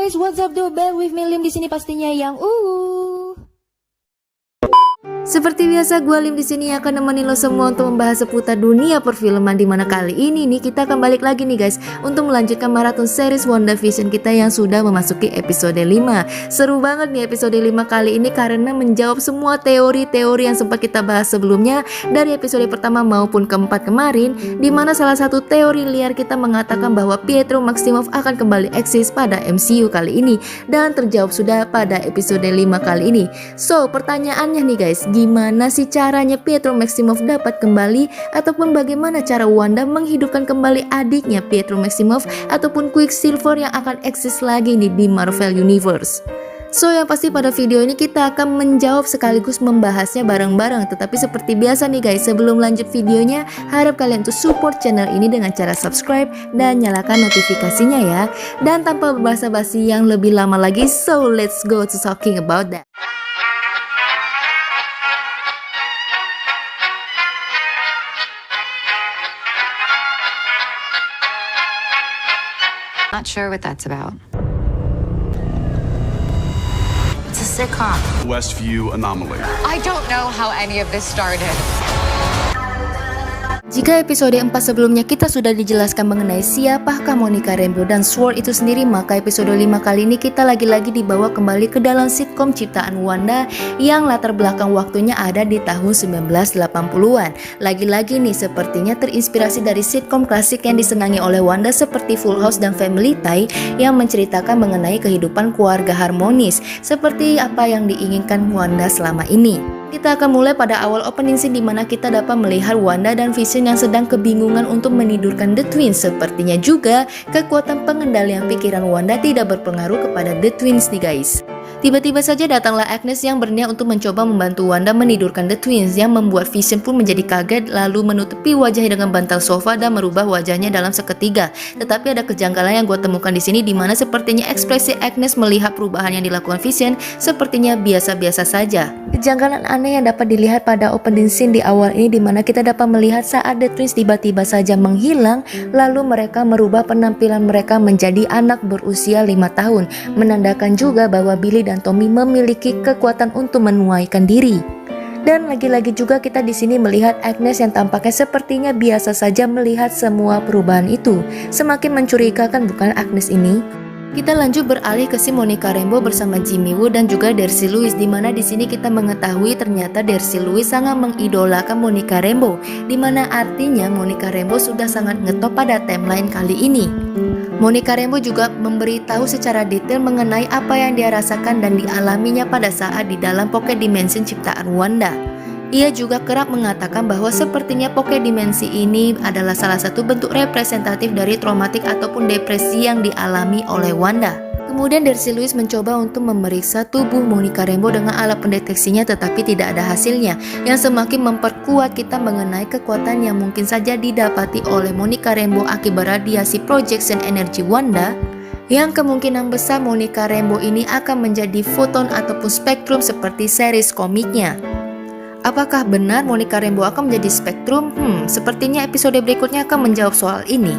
guys, what's up do? Back with me Lim di sini pastinya yang Seperti biasa, gue Lim di sini akan nemenin lo semua untuk membahas seputar dunia perfilman, di mana kali ini nih kita akan balik lagi nih guys untuk melanjutkan maraton series WandaVision kita yang sudah memasuki episode 5. Seru banget nih episode 5 kali ini karena menjawab semua teori-teori yang sempat kita bahas sebelumnya dari episode pertama maupun keempat kemarin, di mana salah satu teori liar kita mengatakan bahwa Pietro Maximoff akan kembali eksis pada MCU kali ini, dan terjawab sudah pada episode 5 kali ini. So, pertanyaannya nih guys, gimana sih caranya Pietro Maximoff dapat kembali, ataupun bagaimana cara Wanda menghidupkan kembali adiknya Pietro Maximoff ataupun Quicksilver yang akan eksis lagi nih di Marvel Universe? So, yang pasti pada video ini kita akan menjawab sekaligus membahasnya bareng-bareng. Tetapi seperti biasa nih guys, sebelum lanjut videonya, harap kalian tuh support channel ini dengan cara subscribe dan nyalakan notifikasinya ya. Dan tanpa basa-basi yang lebih lama lagi, so let's go to talking about that. Not sure what that's about. It's a sitcom. Westview Anomaly. I don't know how any of this started. Jika episode 4 sebelumnya kita sudah dijelaskan mengenai siapakah Monica Rambeau dan SWORD itu sendiri, maka episode 5 kali ini kita lagi-lagi dibawa kembali ke dalam sitkom ciptaan Wanda yang latar belakang waktunya ada di tahun 1980-an. Lagi-lagi nih sepertinya terinspirasi dari sitkom klasik yang disenangi oleh Wanda seperti Full House dan Family Tie yang menceritakan mengenai kehidupan keluarga harmonis seperti apa yang diinginkan Wanda selama ini. Kita akan mulai pada awal opening scene di mana kita dapat melihat Wanda dan Vision yang sedang kebingungan untuk menidurkan The Twins. Sepertinya juga kekuatan pengendalian pikiran Wanda tidak berpengaruh kepada The Twins nih guys. Tiba-tiba saja datanglah Agnes yang berniat untuk mencoba membantu Wanda menidurkan The Twins, yang membuat Vision pun menjadi kaget lalu menutupi wajahnya dengan bantal sofa dan merubah wajahnya dalam seketika. Tetapi ada kejanggalan yang gue temukan di sini, di mana sepertinya ekspresi Agnes melihat perubahan yang dilakukan Vision sepertinya biasa-biasa saja. Kejanggalan aneh yang dapat dilihat pada opening scene di awal ini, di mana kita dapat melihat saat The Twins tiba-tiba saja menghilang, lalu mereka merubah penampilan mereka menjadi anak berusia 5 tahun, menandakan juga bahwa Billy dan Tommy memiliki kekuatan untuk menuaikan diri. Dan lagi-lagi juga kita di sini melihat Agnes yang tampaknya sepertinya biasa saja melihat semua perubahan itu. Semakin mencurigakan bukan Agnes ini? Kita lanjut beralih ke si Monica Rambeau bersama Jimmy Woo dan juga Darcy Lewis, di mana di sini kita mengetahui ternyata Darcy Lewis sangat mengidolakan Monica Rambeau, di mana artinya Monica Rambeau sudah sangat ngetop pada timeline kali ini. Monica Rambeau juga memberitahu secara detail mengenai apa yang dia rasakan dan dialaminya pada saat di dalam Pocket Dimension ciptaan Wanda. Ia juga kerap mengatakan bahwa sepertinya Pocket Dimensi ini adalah salah satu bentuk representatif dari traumatik ataupun depresi yang dialami oleh Wanda. Kemudian Darcy Lewis mencoba untuk memeriksa tubuh Monica Rambeau dengan alat pendeteksinya, tetapi tidak ada hasilnya, yang semakin memperkuat kita mengenai kekuatan yang mungkin saja didapati oleh Monica Rambeau akibat radiasi projection energi Wanda, yang kemungkinan besar Monica Rambeau ini akan menjadi foton ataupun spektrum seperti series komiknya. Apakah benar Monica Rambeau akan menjadi spektrum? Sepertinya episode berikutnya akan menjawab soal ini.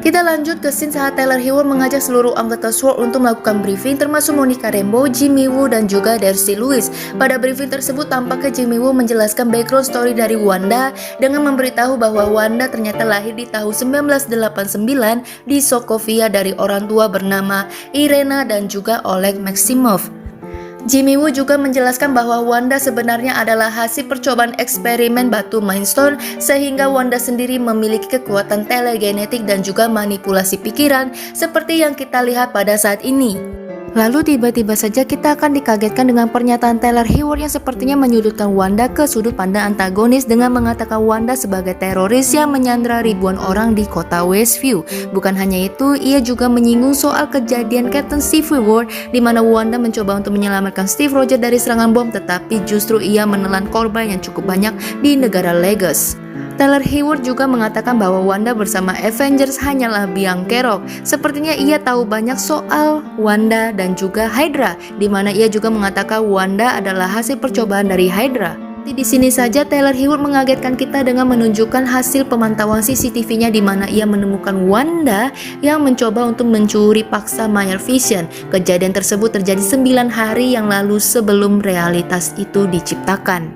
Kita lanjut ke scene saat Taylor Hayward mengajak seluruh anggota SWORD untuk melakukan briefing, termasuk Monica Rambeau, Jimmy Woo, dan juga Darcy Lewis. Pada briefing tersebut tampaknya Jimmy Woo menjelaskan background story dari Wanda dengan memberitahu bahwa Wanda ternyata lahir di tahun 1989 di Sokovia dari orang tua bernama Irena dan juga Oleg Maximoff. Jimmy Woo juga menjelaskan bahwa Wanda sebenarnya adalah hasil percobaan eksperimen batu Mindstone, sehingga Wanda sendiri memiliki kekuatan telegenetik dan juga manipulasi pikiran seperti yang kita lihat pada saat ini. Lalu tiba-tiba saja kita akan dikagetkan dengan pernyataan Taylor Hayward yang sepertinya menyudutkan Wanda ke sudut pandang antagonis dengan mengatakan Wanda sebagai teroris yang menyandra ribuan orang di kota Westview. Bukan hanya itu, ia juga menyinggung soal kejadian Captain Civil War di mana Wanda mencoba untuk menyelamatkan Steve Rogers dari serangan bom, tetapi justru ia menelan korban yang cukup banyak di negara Lagos. Taylor Hayward juga mengatakan bahwa Wanda bersama Avengers hanyalah biang kerok. Sepertinya ia tahu banyak soal Wanda dan juga Hydra, di mana ia juga mengatakan Wanda adalah hasil percobaan dari Hydra. Di sini saja Taylor Heywood mengagetkan kita dengan menunjukkan hasil pemantauan CCTV-nya di mana ia menemukan Wanda yang mencoba untuk mencuri paksa Maya Vision. Kejadian tersebut terjadi 9 hari yang lalu sebelum realitas itu diciptakan.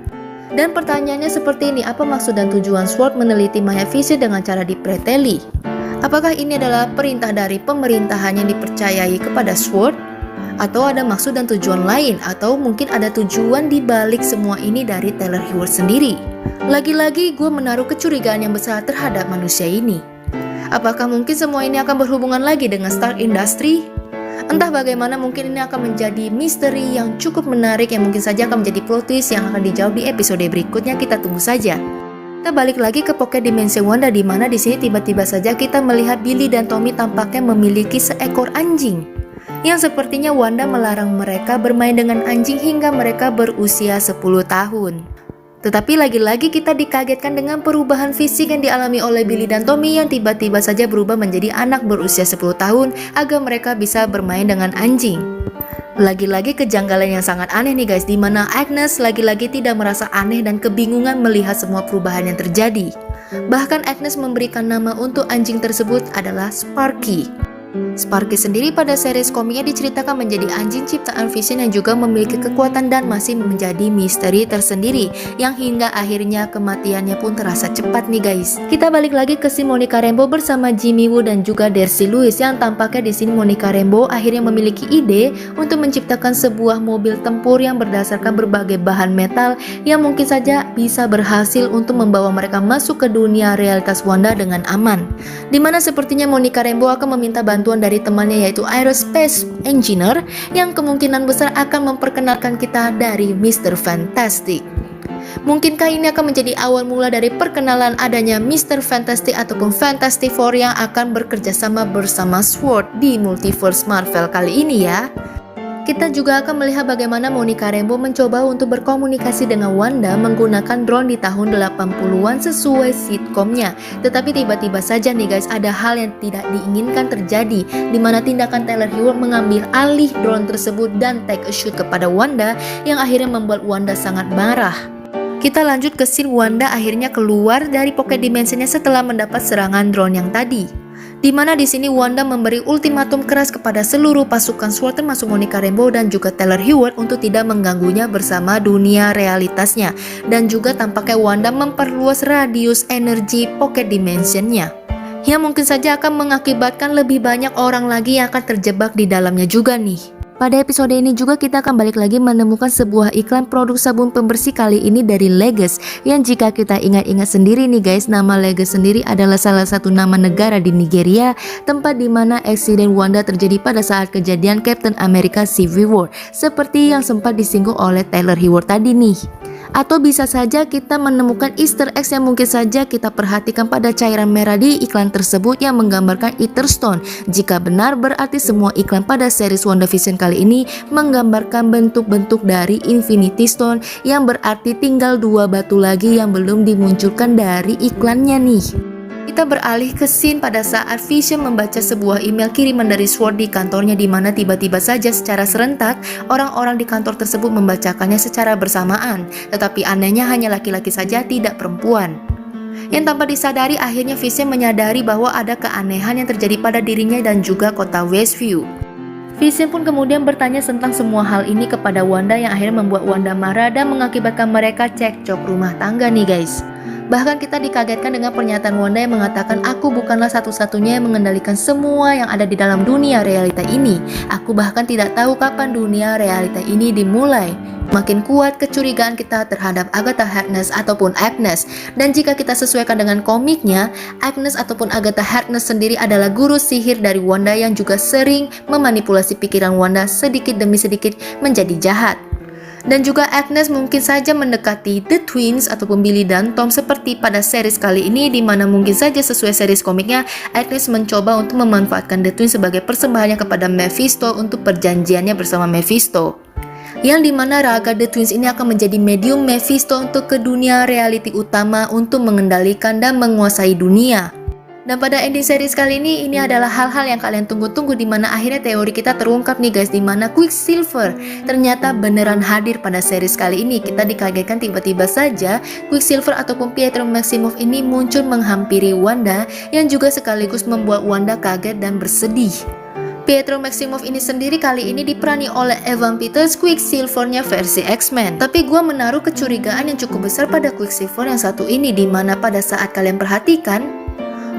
Dan pertanyaannya seperti ini, apa maksud dan tujuan SWORD meneliti Maya Vision dengan cara dipreteli? Apakah ini adalah perintah dari pemerintahan yang dipercayai kepada SWORD? Atau ada maksud dan tujuan lain, atau mungkin ada tujuan di balik semua ini dari Taylor Heywood sendiri. Lagi-lagi gue menaruh kecurigaan yang besar terhadap manusia ini. Apakah mungkin semua ini akan berhubungan lagi dengan Stark Industry? Entah bagaimana, mungkin ini akan menjadi misteri yang cukup menarik yang mungkin saja akan menjadi plot twist yang akan dijawab di episode berikutnya. Kita tunggu saja. Kita balik lagi ke Pocket Dimension Wanda di mana di sini tiba-tiba saja kita melihat Billy dan Tommy tampaknya memiliki seekor anjing. Yang sepertinya Wanda melarang mereka bermain dengan anjing hingga mereka berusia 10 tahun. Tetapi lagi-lagi kita dikagetkan dengan perubahan fisik yang dialami oleh Billy dan Tommy yang tiba-tiba saja berubah menjadi anak berusia 10 tahun agar mereka bisa bermain dengan anjing. Lagi-lagi kejanggalan yang sangat aneh nih guys, dimana Agnes lagi-lagi tidak merasa aneh dan kebingungan melihat semua perubahan yang terjadi. Bahkan Agnes memberikan nama untuk anjing tersebut adalah Sparky. Sparky sendiri pada series komiknya diceritakan menjadi anjing ciptaan Vision yang juga memiliki kekuatan dan masih menjadi misteri tersendiri yang hingga akhirnya kematiannya pun terasa cepat nih guys. Kita balik lagi ke si Monica Rambeau bersama Jimmy Woo dan juga Darcy Lewis yang tampaknya di sini Monica Rambeau akhirnya memiliki ide untuk menciptakan sebuah mobil tempur yang berdasarkan berbagai bahan metal yang mungkin saja bisa berhasil untuk membawa mereka masuk ke dunia realitas Wanda dengan aman. Dimana sepertinya Monica Rambeau akan meminta bantuan dari temannya yaitu Aerospace Engineer yang kemungkinan besar akan memperkenalkan kita dari Mr. Fantastic. Mungkinkah ini akan menjadi awal mula dari perkenalan adanya Mr. Fantastic ataupun Fantastic Four yang akan bekerja sama bersama SWORD di Multiverse Marvel kali ini ya? Kita juga akan melihat bagaimana Monica Rambeau mencoba untuk berkomunikasi dengan Wanda menggunakan drone di tahun 80-an sesuai sitkomnya. Tetapi tiba-tiba saja nih guys, ada hal yang tidak diinginkan terjadi, di mana tindakan Taylor Heywood mengambil alih drone tersebut dan take a shoot kepada Wanda yang akhirnya membuat Wanda sangat marah. Kita lanjut ke scene Wanda akhirnya keluar dari Pocket Dimension-nya setelah mendapat serangan drone yang tadi. Di mana di sini Wanda memberi ultimatum keras kepada seluruh pasukan SWORD termasuk Monica Rambeau dan juga Taylor Heywood untuk tidak mengganggunya bersama dunia realitasnya, dan juga tampaknya Wanda memperluas radius energi Pocket Dimension-nya yang mungkin saja akan mengakibatkan lebih banyak orang lagi yang akan terjebak di dalamnya juga nih. Pada episode ini juga kita akan balik lagi menemukan sebuah iklan produk sabun pembersih kali ini dari Legis, yang jika kita ingat-ingat sendiri nih guys, nama Legis sendiri adalah salah satu nama negara di Nigeria, tempat dimana eksiden Wanda terjadi pada saat kejadian Captain America Civil War, seperti yang sempat disinggung oleh Taylor Heywood tadi nih. Atau bisa saja kita menemukan Easter eggs yang mungkin saja kita perhatikan pada cairan merah di iklan tersebut yang menggambarkan Ether Stone. Jika benar, berarti semua iklan pada series WandaVision kali ini menggambarkan bentuk-bentuk dari Infinity Stone, yang berarti tinggal 2 batu lagi yang belum dimunculkan dari iklannya nih. Kita beralih ke scene pada saat Vision membaca sebuah email kiriman dari SWORD di kantornya, di mana tiba-tiba saja secara serentak orang-orang di kantor tersebut membacakannya secara bersamaan. Tetapi anehnya hanya laki-laki saja, tidak perempuan. Yang tanpa disadari akhirnya Vision menyadari bahwa ada keanehan yang terjadi pada dirinya dan juga kota Westview. Vision pun kemudian bertanya tentang semua hal ini kepada Wanda yang akhirnya membuat Wanda marah dan mengakibatkan mereka cekcok rumah tangga nih guys. Bahkan kita dikagetkan dengan pernyataan Wanda yang mengatakan, aku bukanlah satu-satunya yang mengendalikan semua yang ada di dalam dunia realita ini. Aku bahkan tidak tahu kapan dunia realita ini dimulai. Makin kuat kecurigaan kita terhadap Agatha Harkness ataupun Agnes. Dan jika kita sesuaikan dengan komiknya, Agnes ataupun Agatha Harkness sendiri adalah guru sihir dari Wanda yang juga sering memanipulasi pikiran Wanda sedikit demi sedikit menjadi jahat. Dan juga Agnes mungkin saja mendekati The Twins ataupun Billy dan Tom seperti pada series kali ini, di mana mungkin saja sesuai series komiknya Agnes mencoba untuk memanfaatkan The Twins sebagai persembahannya kepada Mephisto untuk perjanjiannya bersama Mephisto, yang dimana raga The Twins ini akan menjadi medium Mephisto untuk ke dunia reality utama untuk mengendalikan dan menguasai dunia. Dan pada ending series kali ini adalah hal-hal yang kalian tunggu-tunggu, di mana akhirnya teori kita terungkap nih guys, di mana Quicksilver ternyata beneran hadir pada series kali ini. Kita dikagetkan tiba-tiba saja Quicksilver ataupun Pietro Maximoff ini muncul menghampiri Wanda, yang juga sekaligus membuat Wanda kaget dan bersedih. Pietro Maximoff ini sendiri kali ini diperani oleh Evan Peters, Quicksilver-nya versi X-Men. Tapi gue menaruh kecurigaan yang cukup besar pada Quicksilver yang satu ini, di mana pada saat kalian perhatikan,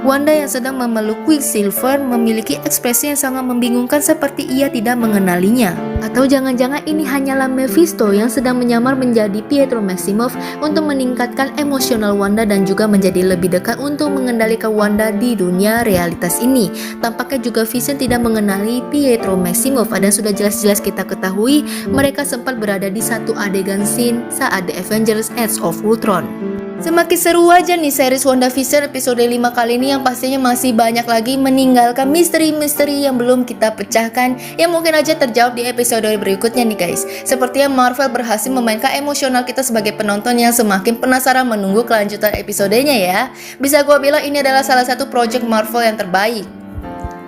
Wanda yang sedang memeluk Quicksilver memiliki ekspresi yang sangat membingungkan, seperti ia tidak mengenalinya. Atau jangan-jangan ini hanyalah Mephisto yang sedang menyamar menjadi Pietro Maximoff untuk meningkatkan emosional Wanda dan juga menjadi lebih dekat untuk mengendalikan Wanda di dunia realitas ini. Tampaknya juga Vision tidak mengenali Pietro Maximoff, dan sudah jelas-jelas kita ketahui mereka sempat berada di satu adegan scene saat The Avengers Age of Ultron. Semakin seru aja nih series WandaVision episode 5 kali ini, yang pastinya masih banyak lagi meninggalkan misteri-misteri yang belum kita pecahkan, yang mungkin aja terjawab di episode berikutnya nih guys. Sepertinya Marvel berhasil memainkan emosional kita sebagai penonton yang semakin penasaran menunggu kelanjutan episodenya ya. Bisa gua bilang ini adalah salah satu project Marvel yang terbaik.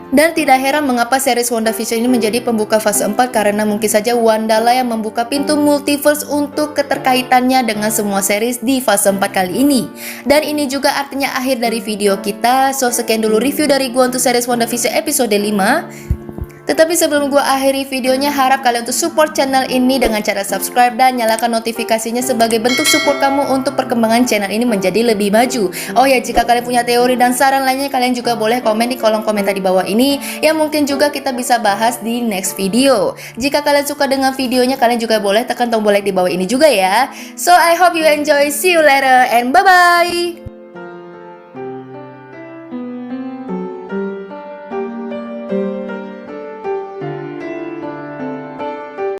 Dan tidak heran mengapa series WandaVision ini menjadi pembuka fase 4, karena mungkin saja Wanda lah yang membuka pintu multiverse untuk keterkaitannya dengan semua series di fase 4 kali ini. Dan ini juga artinya akhir dari video kita. So sekian dulu review dari gua untuk series WandaVision episode 5. Tetapi sebelum gue akhiri videonya, harap kalian untuk support channel ini dengan cara subscribe dan nyalakan notifikasinya sebagai bentuk support kamu untuk perkembangan channel ini menjadi lebih maju. Oh ya, jika kalian punya teori dan saran lainnya, kalian juga boleh komen di kolom komentar di bawah ini, yang mungkin juga kita bisa bahas di next video. Jika kalian suka dengan videonya, kalian juga boleh tekan tombol like di bawah ini juga ya. So I hope you enjoy, see you later and bye bye.